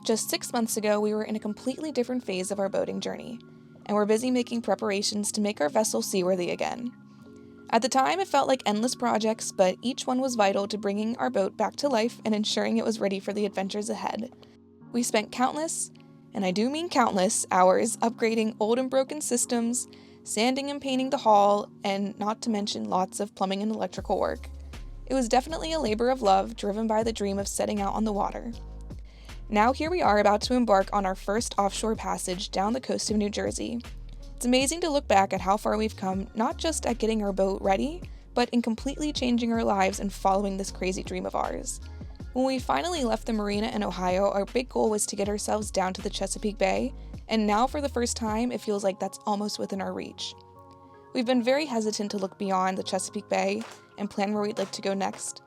Just 6 months ago, we were in a completely different phase of our boating journey, and we're busy making preparations to make our vessel seaworthy again. At the time, it felt like endless projects, but each one was vital to bringing our boat back to life and ensuring it was ready for the adventures ahead. We spent countless, and I do mean countless, hours upgrading old and broken systems, sanding and painting the hull, and not to mention lots of plumbing and electrical work. It was definitely a labor of love, driven by the dream of setting out on the water. Now here we are about to embark on our first offshore passage down the coast of New Jersey. It's amazing to look back at how far we've come, not just at getting our boat ready, but in completely changing our lives and following this crazy dream of ours. When we finally left the marina in Ohio, our big goal was to get ourselves down to the Chesapeake Bay, and now for the first time, it feels like that's almost within our reach. We've been very hesitant to look beyond the Chesapeake Bay and plan where we'd like to go next.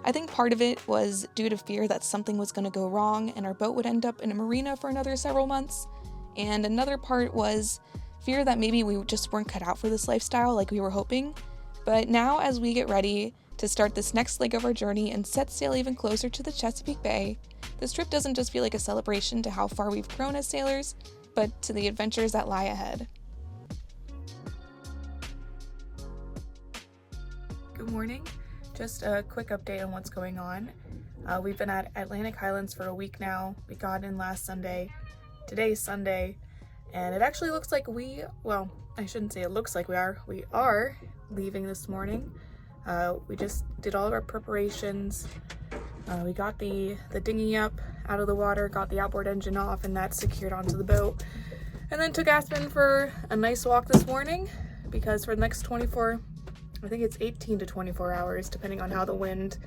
I think part of it was due to fear that something was going to go wrong and our boat would end up in a marina for another several months, and another part was fear that maybe we just weren't cut out for this lifestyle like we were hoping. But now, as we get ready to start this next leg of our journey and set sail even closer to the Chesapeake Bay, this trip doesn't just feel like a celebration to how far we've grown as sailors, but to the adventures that lie ahead. Good morning. Just a quick update on what's going on. We've been at Highlands for a week now. We got in last Sunday. Today's Sunday, and it actually looks like I shouldn't say it looks like we are leaving this morning. We just did all of our preparations. We got the dinghy up out of the water, got the outboard engine off, and that's secured onto the boat. And then took Aspen for a nice walk this morning, because for the next 18 to 24 hours, depending on how the wind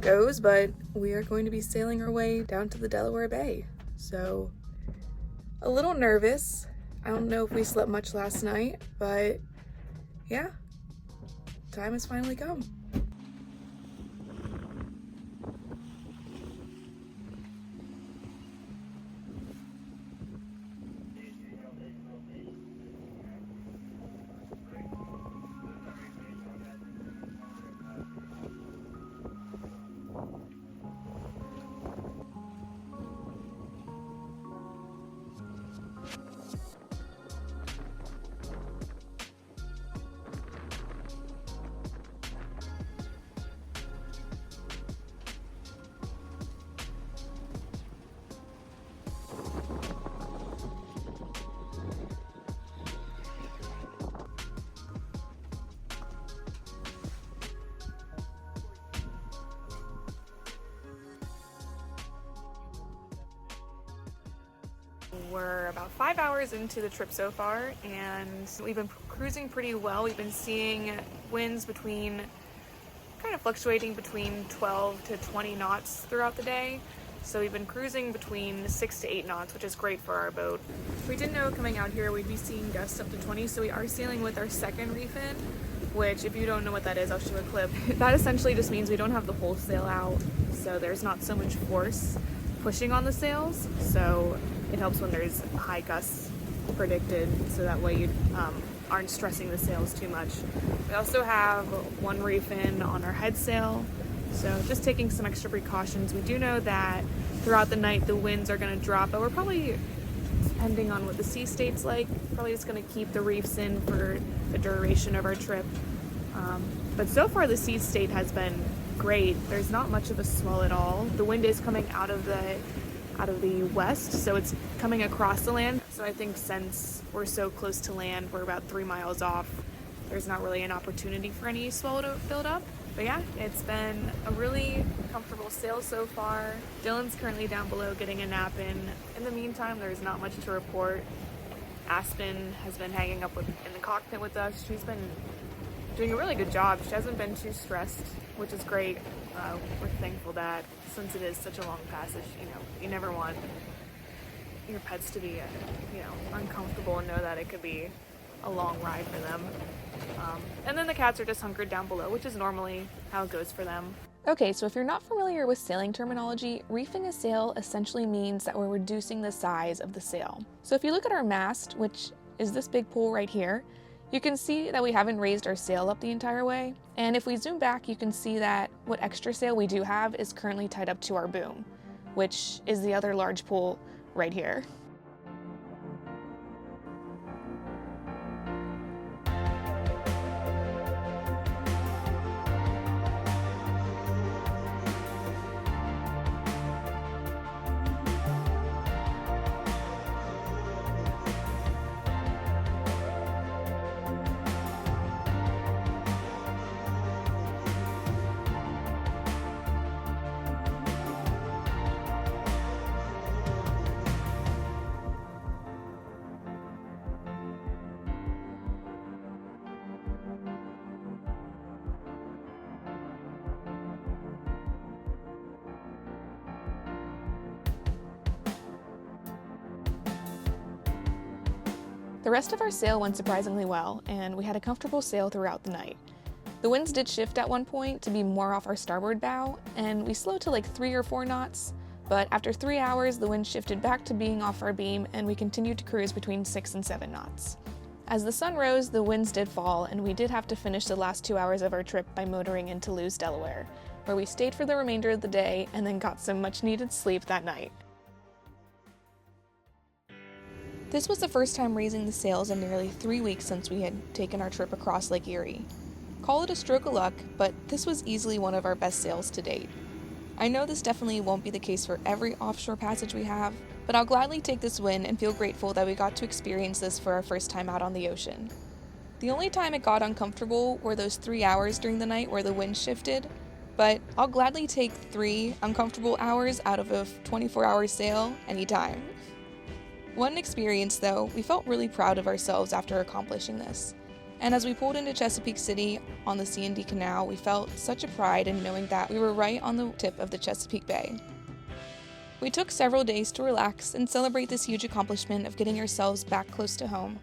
goes, but we are going to be sailing our way down to the Delaware Bay. So, a little nervous. I don't know if we slept much last night, but yeah, time has finally come. We're about 5 hours into the trip so far, and we've been cruising pretty well. We've been seeing winds fluctuating between 12 to 20 knots throughout the day. So we've been cruising between 6 to 8 knots, which is great for our boat. We didn't know coming out here we'd be seeing gusts up to 20, so we are sailing with our second reef in, which, if you don't know what that is, I'll show a clip. That essentially just means we don't have the whole sail out, so there's not so much force pushing on the sails, so it helps when there's high gusts predicted, so that way you aren't stressing the sails too much. We also have one reef in on our head sail, so just taking some extra precautions. We do know that throughout the night the winds are going to drop, but we're probably, depending on what the sea state's like, probably just going to keep the reefs in for the duration of our trip. But so far the sea state has been great. There's not much of a swell at all. The wind is coming out of the west, so it's coming across the land. So I think since we're so close to land, we're about 3 miles off, there's not really an opportunity for any swell to build up. But yeah, it's been a really comfortable sail so far. Dylan's currently down below getting a nap in. In the meantime, there's not much to report. Aspen has been hanging up in the cockpit with us. She's been doing a really good job. She hasn't been too stressed, which is great. We're thankful that since it is such a long passage, you never want your pets to be, uncomfortable and know that it could be a long ride for them. And then the cats are just hunkered down below, which is normally how it goes for them. Okay, so if you're not familiar with sailing terminology, reefing a sail essentially means that we're reducing the size of the sail. So if you look at our mast, which is this big pole right here, you can see that we haven't raised our sail up the entire way. And if we zoom back, you can see that what extra sail we do have is currently tied up to our boom, which is the other large pool right here. The rest of our sail went surprisingly well, and we had a comfortable sail throughout the night. The winds did shift at one point to be more off our starboard bow, and we slowed to like 3 or 4 knots, but after 3 hours the wind shifted back to being off our beam and we continued to cruise between 6 and 7 knots. As the sun rose, the winds did fall, and we did have to finish the last 2 hours of our trip by motoring into Lewes, Delaware, where we stayed for the remainder of the day and then got some much needed sleep that night. This was the first time raising the sails in nearly 3 weeks since we had taken our trip across Lake Erie. Call it a stroke of luck, but this was easily one of our best sails to date. I know this definitely won't be the case for every offshore passage we have, but I'll gladly take this win and feel grateful that we got to experience this for our first time out on the ocean. The only time it got uncomfortable were those 3 hours during the night where the wind shifted, but I'll gladly take 3 uncomfortable hours out of a 24-hour sail anytime. One experience though, we felt really proud of ourselves after accomplishing this. And as we pulled into Chesapeake City on the C&D Canal, we felt such a pride in knowing that we were right on the tip of the Chesapeake Bay. We took several days to relax and celebrate this huge accomplishment of getting ourselves back close to home.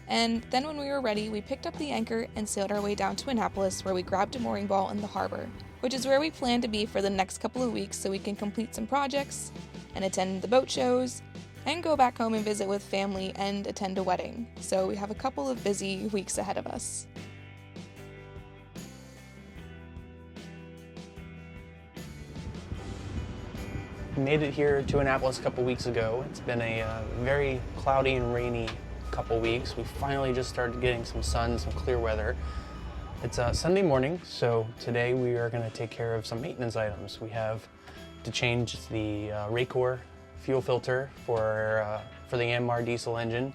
And then when we were ready, we picked up the anchor and sailed our way down to Annapolis, where we grabbed a mooring ball in the harbor, which is where we plan to be for the next couple of weeks so we can complete some projects and attend the boat shows and go back home and visit with family and attend a wedding. So we have a couple of busy weeks ahead of us. We made it here to Annapolis a couple weeks ago. It's been a very cloudy and rainy couple weeks. We finally just started getting some sun, some clear weather. It's Sunday morning, so today we are going to take care of some maintenance items. We have to change the Raycor fuel filter for the Yanmar diesel engine,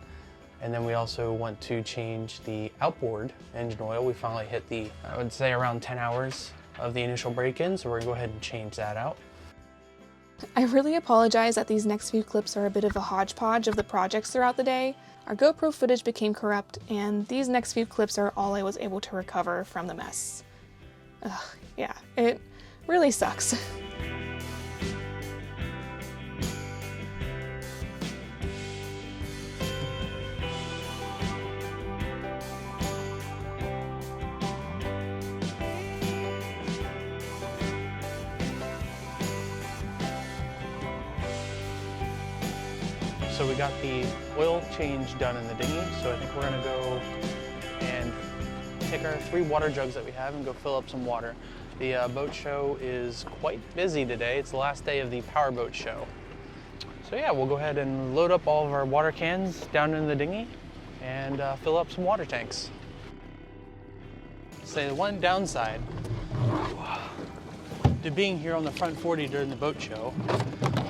and then we also want to change the outboard engine oil. We finally hit the, I would say, around 10 hours of the initial break-in, so we're going to go ahead and change that out. I really apologize that these next few clips are a bit of a hodgepodge of the projects throughout the day. Our GoPro footage became corrupt, and these next few clips are all I was able to recover from the mess. Yeah, it really sucks. So we got the oil change done in the dinghy, so I think we're gonna go and take our 3 water jugs that we have and go fill up some water. The boat show is quite busy today. It's the last day of the powerboat show. So yeah, we'll go ahead and load up all of our water cans down in the dinghy and fill up some water tanks. So the one downside to being here on the front 40 during the boat show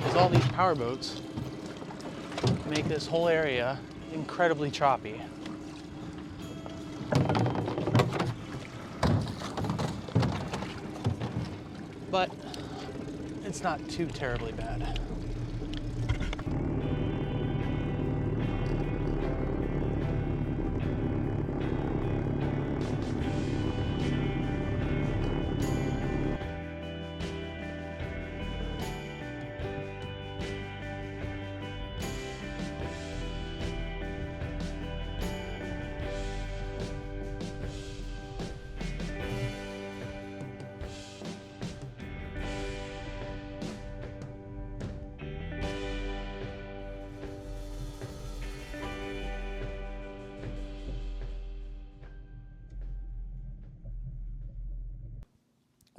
is all these powerboats make this whole area incredibly choppy. But it's not too terribly bad.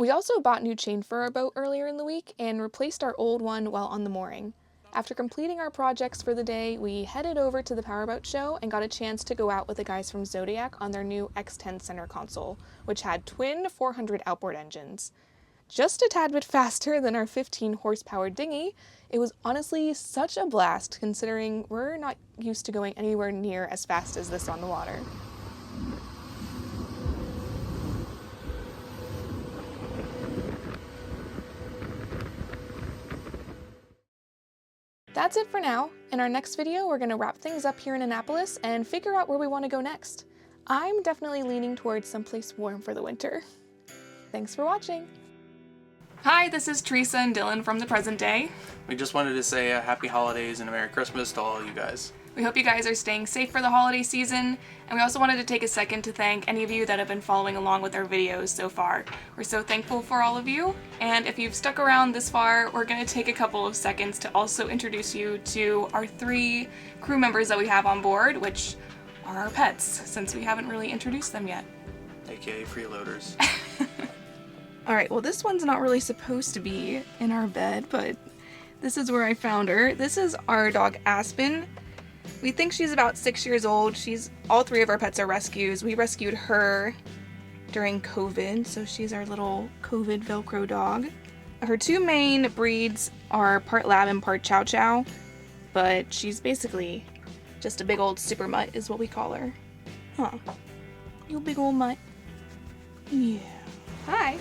We also bought new chain for our boat earlier in the week and replaced our old one while on the mooring. After completing our projects for the day, we headed over to the powerboat show and got a chance to go out with the guys from Zodiac on their new X10 center console, which had twin 400 outboard engines. Just a tad bit faster than our 15 horsepower dinghy, it was honestly such a blast considering we're not used to going anywhere near as fast as this on the water. That's it for now. In our next video, we're going to wrap things up here in Annapolis and figure out where we want to go next. I'm definitely leaning towards someplace warm for the winter. Thanks for watching. Hi, this is Teresa and Dylan from the present day. We just wanted to say happy holidays and a Merry Christmas to all you guys. We hope you guys are staying safe for the holiday season, and we also wanted to take a second to thank any of you that have been following along with our videos so far. We're so thankful for all of you, and if you've stuck around this far, we're going to take a couple of seconds to also introduce you to our 3 crew members that we have on board, which are our pets, since we haven't really introduced them yet. AKA freeloaders. Alright, well this one's not really supposed to be in our bed, but this is where I found her. This is our dog Aspen. We think she's about 6 years old. All 3 of our pets are rescues. We rescued her during COVID, so she's our little COVID Velcro dog. Her 2 main breeds are part lab and part chow chow, but she's basically just a big old super mutt is what we call her. Huh. You big old mutt. Yeah. Hi.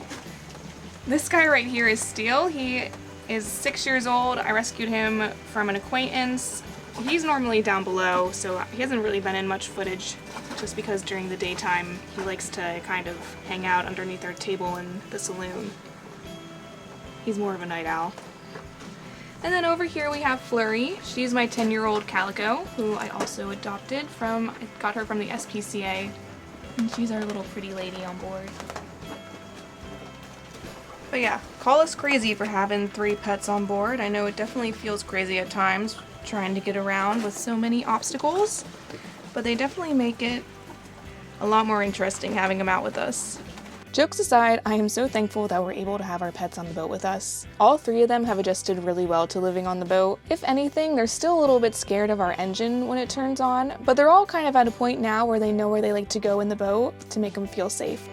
This guy right here is Steele. He is 6 years old. I rescued him from an acquaintance. He's normally down below, so he hasn't really been in much footage, just because during the daytime he likes to kind of hang out underneath our table in the saloon. He's more of a night owl. And then over here we have Flurry. She's my 10-year-old calico, who I also adopted I got her from the SPCA, and she's our little pretty lady on board. But yeah, call us crazy for having 3 pets on board. I know it definitely feels crazy at times trying to get around with so many obstacles, but they definitely make it a lot more interesting having them out with us. Jokes aside, I am so thankful that we're able to have our pets on the boat with us. All 3 of them have adjusted really well to living on the boat. If anything, they're still a little bit scared of our engine when it turns on, but they're all kind of at a point now where they know where they like to go in the boat to make them feel safe.